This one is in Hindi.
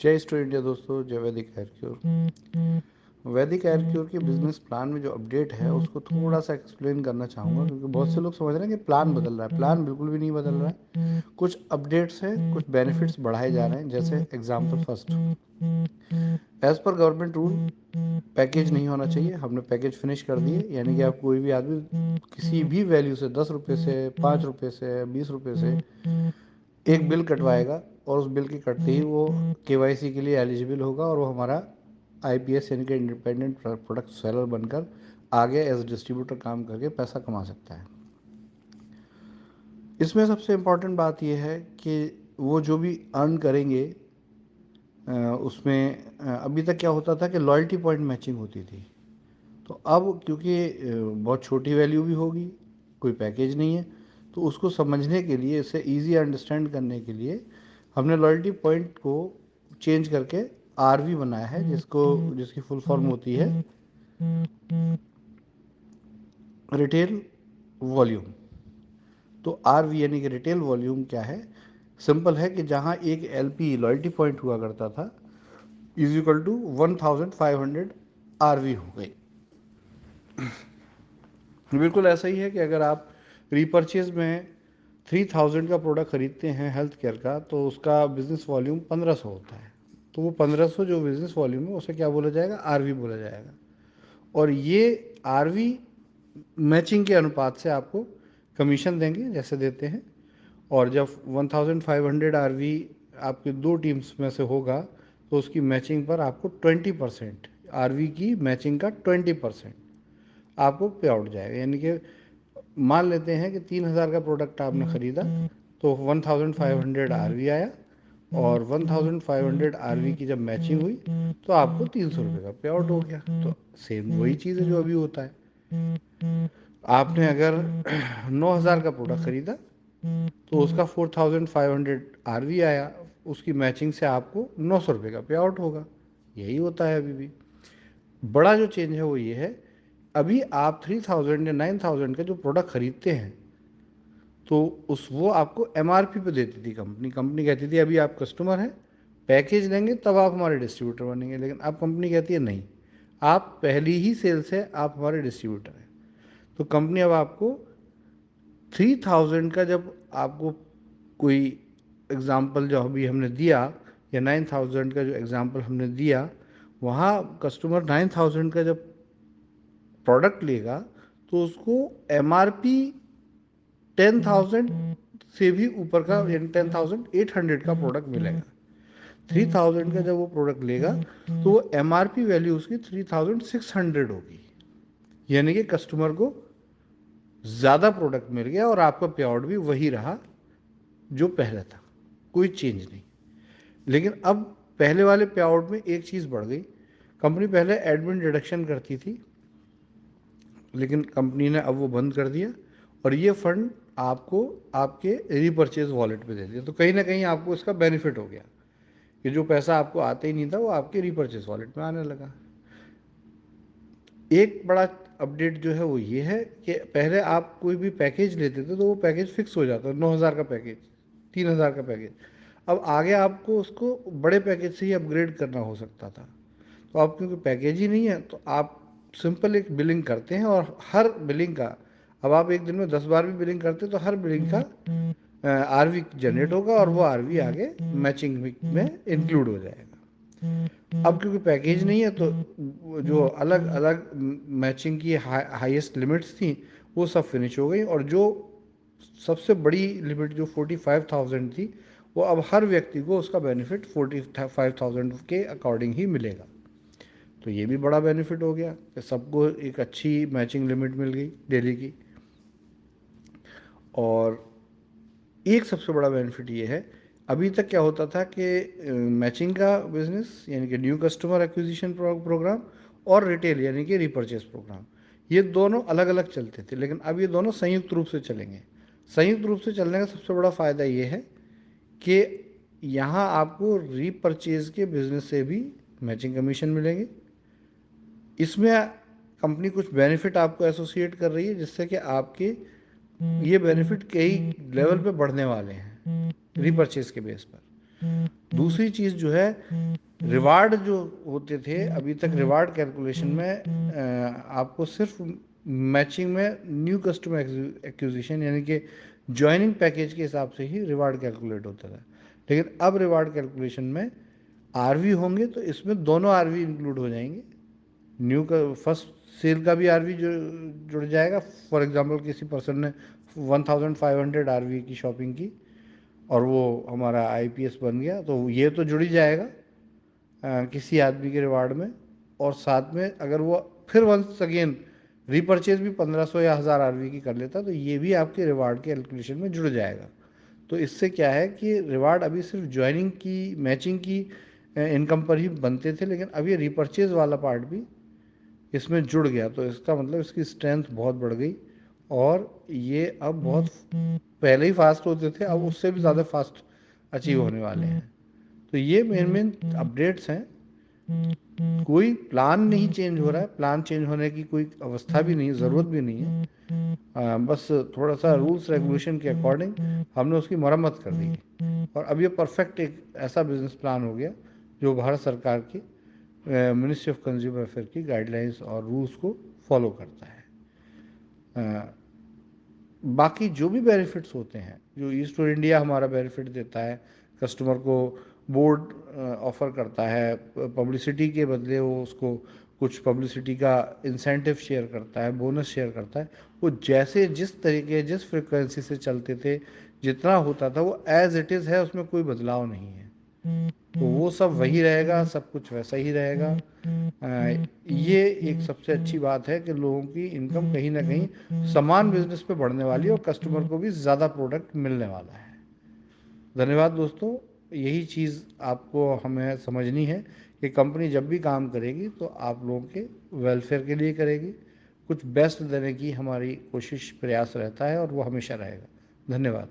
जय स्टो इंडिया दोस्तों, जय वैदिक हेयर क्योर। वैदिक हेयर क्योर के बिजनेस प्लान में जो अपडेट है उसको थोड़ा सा एक्सप्लेन करना चाहूँगा, क्योंकि बहुत से लोग समझ रहे हैं कि प्लान बदल रहा है। प्लान बिल्कुल भी नहीं बदल रहा है। कुछ अपडेट्स हैं, कुछ बेनिफिट्स बढ़ाए जा रहे हैं। जैसे एग्जांपल फर्स्ट, एज पर गवर्नमेंट रूल पैकेज नहीं होना चाहिए। हमने पैकेज फिनिश कर दिए, यानी कि आप कोई भी आदमी किसी भी वैल्यू से 10 रुपये से 5 रुपये से 20 रुपये से एक बिल कटवाएगा और उस बिल के कटते ही वो केवाईसी के लिए एलिजिबल होगा और वो हमारा आईपीएस यानी कि इंडिपेंडेंट प्रोडक्ट सेलर बनकर आगे एज डिस्ट्रीब्यूटर काम करके पैसा कमा सकता है। इसमें सबसे इम्पॉर्टेंट बात यह है कि वो जो भी अर्न करेंगे उसमें अभी तक क्या होता था कि लॉयल्टी पॉइंट मैचिंग होती थी। तो अब क्योंकि बहुत छोटी वैल्यू भी होगी, कोई पैकेज नहीं है, तो उसको समझने के लिए, इसे इजी अंडरस्टैंड करने के लिए हमने लॉयल्टी पॉइंट को चेंज करके आरवी बनाया है, जिसकी फुल फॉर्म होती है रिटेल वॉल्यूम। तो आरवी यानी कि रिटेल वॉल्यूम क्या है? सिंपल है कि जहाँ एक एलपी लॉयल्टी पॉइंट हुआ करता था इज इक्वल टू 1500 आरवी हो गई। बिल्कुल ऐसा ही है कि अगर आप रीपर्चेज में 3000 का प्रोडक्ट खरीदते हैं हेल्थ केयर का, तो उसका बिजनेस वॉल्यूम 1500 होता है। तो वो 1500 जो बिजनेस वॉल्यूम है उसे क्या बोला जाएगा? आरवी बोला जाएगा। और ये आरवी मैचिंग के अनुपात से आपको कमीशन देंगे, जैसे देते हैं। और जब 1500 आरवी आपके दो टीम्स में से होगा तो उसकी मैचिंग पर आपको 20%, आरवी की मैचिंग का 20% आपको पे आउट जाएगा। यानी कि मान लेते हैं कि 3000 का प्रोडक्ट आपने ख़रीदा, तो 1500 आरवी आया और 1500 आरवी की जब मैचिंग हुई तो आपको 300 रुपये का पे आउट हो गया। तो सेम वही चीज़ है जो अभी होता है। आपने अगर 9000 का प्रोडक्ट ख़रीदा तो उसका 4500 आरवी आया, उसकी मैचिंग से आपको 900 रुपये का पे आउट होगा। यही होता है अभी भी। बड़ा जो चेंज है वो ये है, अभी आप 3000 या 9000 का जो प्रोडक्ट खरीदते हैं तो वो आपको एमआरपी पे देती थी कंपनी। कंपनी कहती थी अभी आप कस्टमर हैं, पैकेज लेंगे तब आप हमारे डिस्ट्रीब्यूटर बनेंगे। लेकिन अब कंपनी कहती है नहीं, आप पहली ही सेल से आप हमारे डिस्ट्रीब्यूटर हैं। तो कंपनी अब आपको 3000 का, जब आपको कोई एग्ज़ाम्पल जो अभी हमने दिया, या 9000 का जो एग्ज़ाम्पल हमने दिया, वहाँ कस्टमर 9000 का जब प्रोडक्ट लेगा तो उसको एमआरपी 10,000 से भी ऊपर का, यानी 10,800 का प्रोडक्ट मिलेगा। 3000 का जब वो प्रोडक्ट लेगा तो वो एमआरपी वैल्यू उसकी 3600 होगी। यानी कि कस्टमर को ज़्यादा प्रोडक्ट मिल गया और आपका पे आउट भी वही रहा जो पहले था, कोई चेंज नहीं। लेकिन अब पहले वाले पे आउट में एक चीज़ बढ़ गई। कंपनी पहले एडमिन डिडक्शन करती थी, लेकिन कंपनी ने अब वो बंद कर दिया और ये फंड आपको आपके रीपरचेज वॉलेट पे दे दिया। तो कहीं ना कहीं आपको इसका बेनिफिट हो गया कि जो पैसा आपको आता ही नहीं था वो आपके रीपरचेज वॉलेट में आने लगा। एक बड़ा अपडेट जो है वो ये है कि पहले आप कोई भी पैकेज लेते थे तो वो पैकेज फिक्स हो जाता, 9000 का पैकेज, 3000 का पैकेज। अब आगे आपको उसको बड़े पैकेज से ही अपग्रेड करना हो सकता था। तो अब क्योंकि पैकेज ही नहीं है तो आप सिंपल एक बिलिंग करते हैं, और हर बिलिंग का, अब आप एक दिन में 10 बार भी बिलिंग करते हैं तो हर बिलिंग का आरवी जनरेट होगा और वो आरवी आगे मैचिंग में इंक्लूड हो जाएगा। अब क्योंकि पैकेज नहीं है तो जो अलग अलग मैचिंग की हाईएस्ट लिमिट्स थी वो सब फिनिश हो गई, और जो सबसे बड़ी लिमिट जो 45,000 थी वो अब हर व्यक्ति को उसका बेनिफिट 45,000 के अकॉर्डिंग ही मिलेगा। तो ये भी बड़ा बेनिफिट हो गया कि सबको एक अच्छी मैचिंग लिमिट मिल गई डेली की। और एक सबसे बड़ा बेनिफिट ये है, अभी तक क्या होता था कि मैचिंग का बिजनेस यानी कि न्यू कस्टमर एक्विजिशन प्रोग्राम और रिटेल यानी कि रीपरचेज प्रोग्राम, ये दोनों अलग अलग चलते थे। लेकिन अब ये दोनों संयुक्त रूप से चलेंगे। संयुक्त रूप से चलने का सबसे बड़ा फ़ायदा ये है कि यहाँ आपको रीपरचेज के बिजनेस से भी मैचिंग कमीशन मिलेंगे। इसमें कंपनी कुछ बेनिफिट आपको एसोसिएट कर रही है जिससे कि आपके ये बेनिफिट कई लेवल पे बढ़ने वाले हैं रीपरचेज के बेस पर। दूसरी चीज़ जो है, रिवार्ड जो होते थे अभी तक, रिवार्ड कैलकुलेशन में आपको सिर्फ मैचिंग में न्यू कस्टमर एक्विजिशन यानी कि ज्वाइनिंग पैकेज के हिसाब से ही रिवार्ड कैलकुलेट होता था। लेकिन अब रिवार्ड कैलकुलेशन में आरवी होंगे तो इसमें दोनों आरवी इंक्लूड हो जाएंगे। न्यू का फर्स्ट सेल का भी आरवी जुड़ जाएगा। फॉर एग्जांपल किसी पर्सन ने 1500 आरवी की शॉपिंग की और वो हमारा आईपीएस बन गया, तो ये तो जुड़ ही जाएगा किसी आदमी के रिवार्ड में। और साथ में अगर वो फिर वंस अगेन रीपरचेज भी 1500 या 1000 आरवी की कर लेता, तो ये भी आपके रिवार्ड के कैलकुलेशन में जुड़ जाएगा। तो इससे क्या है कि रिवार्ड अभी सिर्फ ज्वाइनिंग की, मैचिंग की इनकम पर ही बनते थे, लेकिन अब ये रीपरचेज वाला पार्ट भी इसमें जुड़ गया। तो इसका मतलब इसकी स्ट्रेंथ बहुत बढ़ गई और ये अब बहुत पहले ही फास्ट होते थे, अब उससे भी ज़्यादा फास्ट अचीव होने वाले हैं। तो ये मेन मेन अपडेट्स हैं। कोई प्लान नहीं चेंज हो रहा है, प्लान चेंज होने की कोई अवस्था भी नहीं, ज़रूरत भी नहीं है। बस थोड़ा सा रूल्स रेगुलेशन के अकॉर्डिंग हमने उसकी मरम्मत कर दी और अब ये परफेक्ट एक ऐसा बिजनेस प्लान हो गया जो भारत सरकार की मिनिस्ट्री ऑफ कंज्यूमर अफेयर की गाइडलाइंस और रूल्स को फॉलो करता है। बाकी जो भी बेनिफिट्स होते हैं, जो ईस्ट टू इंडिया हमारा बेनिफिट देता है कस्टमर को, बोर्ड ऑफर करता है पब्लिसिटी के बदले, वो उसको कुछ पब्लिसिटी का इंसेंटिव शेयर करता है, बोनस शेयर करता है, वो जैसे जिस तरीके जिस फ्रिक्वेंसी से चलते थे, जितना होता था वो एज इट इज़ है, उसमें कोई बदलाव नहीं है। तो वो सब वही रहेगा, सब कुछ वैसा ही रहेगा। ये एक सबसे अच्छी बात है कि लोगों की इनकम कहीं ना कहीं समान बिजनेस पे बढ़ने वाली है और कस्टमर को भी ज़्यादा प्रोडक्ट मिलने वाला है। धन्यवाद दोस्तों। यही चीज़ आपको हमें समझनी है कि कंपनी जब भी काम करेगी तो आप लोगों के वेलफेयर के लिए करेगी, कुछ बेस्ट देने की हमारी कोशिश प्रयास रहता है और वो हमेशा रहेगा। धन्यवाद।